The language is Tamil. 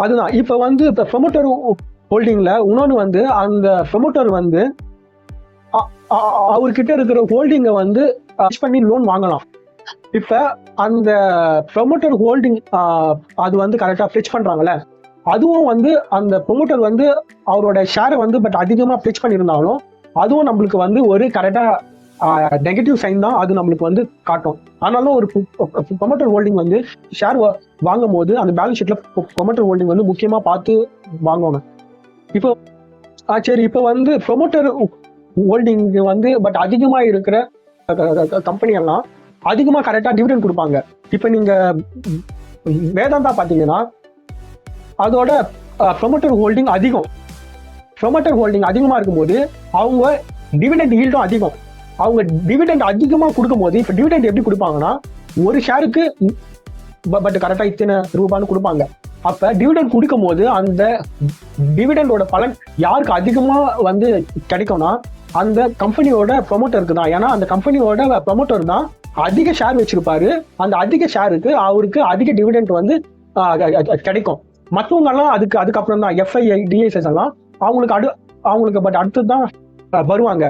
அதுதான் இப்போ வந்து இப்போ ப்ரொமோட்டர் ஹோல்டிங்ல இன்னொன்று வந்து அந்த ப்ரொமோட்டர் வந்து அவர்கிட்ட இருக்கிற ஹோல்டிங்கை வந்து பண்ணி லோன் வாங்கலாம். இப்ப அந்த ப்ரொமோட்டர் ஹோல்டிங் அது வந்து கரெக்டா பிளெச் பண்றாங்கல்ல, அதுவும் வந்து அந்த ப்ரொமோட்டர் வந்து அவரோட ஷேரை வந்து பட் அதிகமா பிளெச் பண்ணியிருந்தாலும் அதுவும் நம்மளுக்கு வந்து ஒரு கரெக்டா நெகட்டிவ் சைன் தான் அது நம்மளுக்கு வந்து காட்டும். ஆனாலும் ஒரு ப்ரொமோட்டர் ஹோல்டிங் வந்து ஷேர் வாங்கும் போது அந்த பேலன்ஸ் ஷீட்ல ப்ரொமோட்டர் ஹோல்டிங் வந்து முக்கியமா பார்த்து வாங்குவாங்க. இப்போ சரி, இப்போ வந்து ப்ரொமோட்டர் ஹோல்டிங் வந்து பட் அதிகமா இருக்கிற கம்பெனி எல்லாம் அதிகமா கரெக்டா டிவிடெண்ட் கொடுப்பாங்க. இப்போ நீங்க வேதாந்தா பாத்தீங்கன்னா அதோட ப்ரொமோட்டர் ஹோல்டிங் அதிகம். ப்ரொமோட்டர் ஹோல்டிங் அதிகமா இருக்கும்போது அவங்க டிவிடெண்ட் ஈல்டும் அதிகம். அவங்க டிவிடெண்ட் அதிகமா கொடுக்கும் போது இப்போ டிவிடெண்ட் எப்படி கொடுப்பாங்கன்னா ஒரு ஷேருக்கு பட் கரெக்டா இத்தனை ரூபான்னு கொடுப்பாங்க. அப்ப டிவிடெண்ட் கொடுக்கும் போது அந்த டிவிடெண்டோட பலன் யாருக்கு அதிகமா வந்து கிடைக்கும்னா அந்த கம்பெனியோட ப்ரொமோட்டருக்கு தான். ஏன்னா அந்த கம்பெனியோட ப்ரொமோட்டர் தான் அதிக ஷேர் வச்சிருப்பாரு. அந்த அதிக ஷேருக்கு அவருக்கு அதிக டிவிடெண்ட் வந்து கிடைக்கும். மற்றவங்க எல்லாம் அதுக்கப்புறம் தான் எஃப்ஐஐ டிஎஸ்எஸ் எல்லாம் அவங்களுக்கு பட் அடுத்து தான் வருவாங்க.